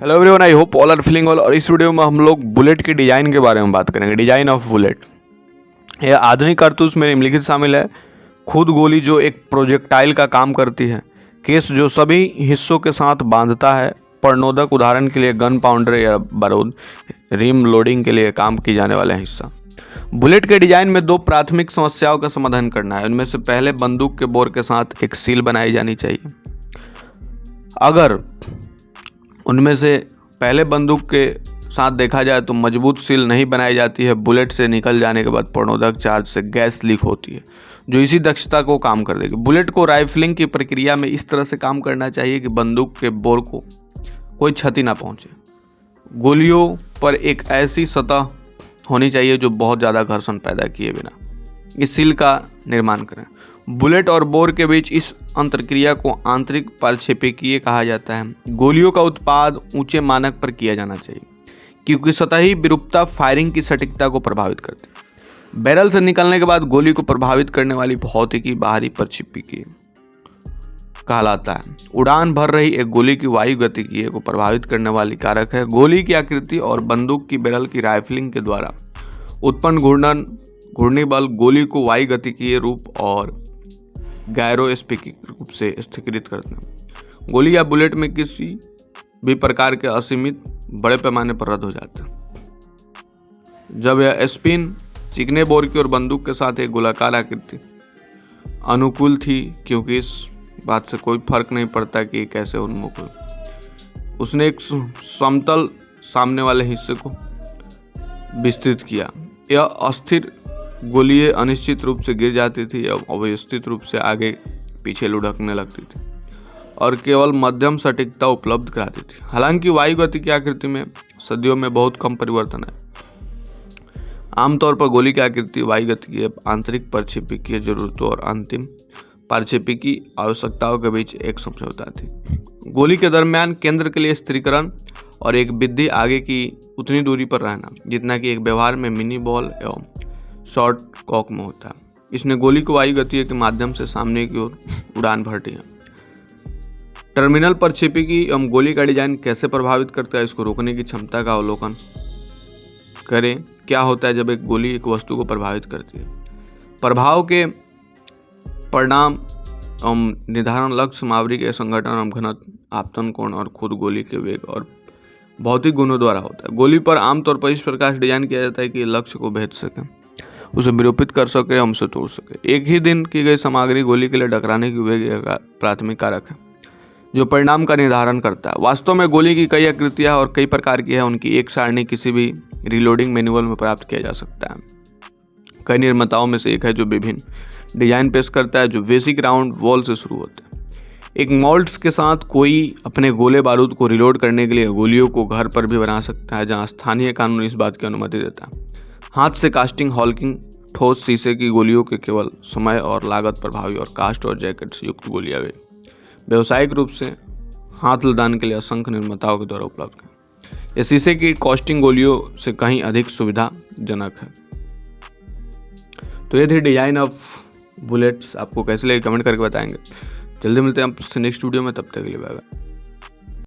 Hello everyone, I hope all are feeling well. और इस video में हम लोग बुलेट की डिजाइन के बारे में बात करेंगे। Design of bullet. यह आधुनिक कारतूस में निम्नलिखित शामिल है: खुद गोली जो एक प्रोजेक्टाइल का काम करती है, केस जो सभी हिस्सों के साथ बांधता है, प्रणोदक उदाहरण के लिए गन पाउडर या बारूद, रिम लोडिंग के लिए काम की जाने वाला हिस्सा। बुलेट के डिजाइन में दो प्राथमिक समस्याओं का समाधान करना है। उनमें से पहले बंदूक के बोर के साथ एक सील बनाई जानी चाहिए। अगर उनमें से पहले बंदूक के साथ देखा जाए तो मजबूत सील नहीं बनाई जाती है, बुलेट से निकल जाने के बाद प्रणोदक चार्ज से गैस लीक होती है जो इसी दक्षता को काम कर देगी। बुलेट को राइफलिंग की प्रक्रिया में इस तरह से काम करना चाहिए कि बंदूक के बोर को कोई क्षति ना पहुंचे। गोलियों पर एक ऐसी सतह होनी चाहिए जो बहुत ज़्यादा घर्षण पैदा किए बिना इस सील का निर्माण करें। बुलेट और बोर के बीच इस अंतरक्रिया को आंतरिक पारक्षेपीय कहा जाता है। गोलियों का उत्पाद ऊंचे मानक पर किया जाना चाहिए क्योंकि सतही विरूपता फायरिंग की सटीकता को प्रभावित करती है। बैरल से निकलने के बाद गोली को प्रभावित करने वाली भौतिकी बाहरी प्रक्षेपीय कहलाता है। उड़ान भर रही एक गोली की वायु गतिकीय को प्रभावित करने वाली कारक है। गोली की आकृति और बंदूक की बैरल की राइफलिंग के द्वारा उत्पन्न घूर्णी बल गोली को वायु गतिकीय रूप और गैरोस्पेकिक रूप से स्थिरीकृत करते हैं। गोली या बुलेट में किसी भी प्रकार के असीमित बड़े पैमाने पर रद्द हो जाता है। जब यह स्पिन चिकने बोर की और बंदूक के साथ एक गोलाकार आकृति अनुकूल थी, क्योंकि इस बात से कोई फर्क नहीं पड़ता कि कैसे उन्मुख हो। उसने एक समतल सामने वाले हिस्से को विस्तृत किया। यह अस्थिर गोलियां अनिश्चित रूप से गिर जाती थी या अव्यवस्थित रूप से आगे पीछे लुढ़कने लगती थी और केवल मध्यम सटीकता उपलब्ध कराती थी। हालांकि वायु गति की आकृति में सदियों में बहुत कम परिवर्तन है। आमतौर पर गोली की आकृति वायु गति की आंतरिक प्रक्षेपीय जरूरतों और अंतिम प्रक्षेपीय आवश्यकताओं के बीच एक समझौता थी। गोली के दरमियान केंद्र के लिए स्थिरीकरण और एक वृद्धि आगे की उतनी दूरी पर रहना जितना कि एक व्यवहार में मिनी बॉल एवं शॉर्ट कॉक में होता है। इसने गोली को वायु गति के माध्यम से सामने की ओर उड़ान भरती है। टर्मिनल प्रक्षेपीय एवं गोली का डिजाइन कैसे प्रभावित करता है, इसको रोकने की क्षमता का अवलोकन करें। क्या होता है जब एक गोली एक वस्तु को प्रभावित करती है? प्रभाव के परिणाम एवं निर्धारण लक्ष्य सामग्री के संगठन एवं घनत्व, आपतन कोण और खुद गोली के वेग और भौतिक गुणों द्वारा होता है। गोली पर आमतौर पर इस प्रकार से डिजाइन किया जाता है कि लक्ष्य को भेद सके, उसे विरूपित कर सके, हमसे तोड़ सके। एक ही दिन की गई सामग्री गोली के लिए टकराने की वेग का प्राथमिक कारक है जो परिणाम का निर्धारण करता है। वास्तव में गोली की कई आकृतियां और कई प्रकार की है। उनकी एक सारणी किसी भी रीलोडिंग मैनुअल में प्राप्त किया जा सकता है। कई निर्माताओं में से एक है जो विभिन्न डिजाइन पेश करता है जो बेसिक राउंड वॉल से शुरू होते हैं। एक मोल्ड्स के साथ कोई अपने गोले बारूद को रिलोड करने के लिए गोलियों को घर पर भी बना सकता है, जहां स्थानीय कानून इस बात की अनुमति देता है। हाथ से कास्टिंग, हॉल्किंग, ठोस शीशे की गोलियों के केवल समय और लागत प्रभावी और कास्ट और जैकेट से युक्त गोलियां वे व्यावसायिक रूप से हाथ लदान के लिए असंख्य निर्माताओं के द्वारा उपलब्ध है। ये शीशे की कास्टिंग गोलियों से कहीं अधिक सुविधाजनक है। तो ये थी डिजाइन ऑफ बुलेट्स। आपको कैसे लगे कमेंट करके बताएंगे। जल्दी मिलते हैं आपसे नेक्स्ट वीडियो में, तब तक के लिए बाय बाय।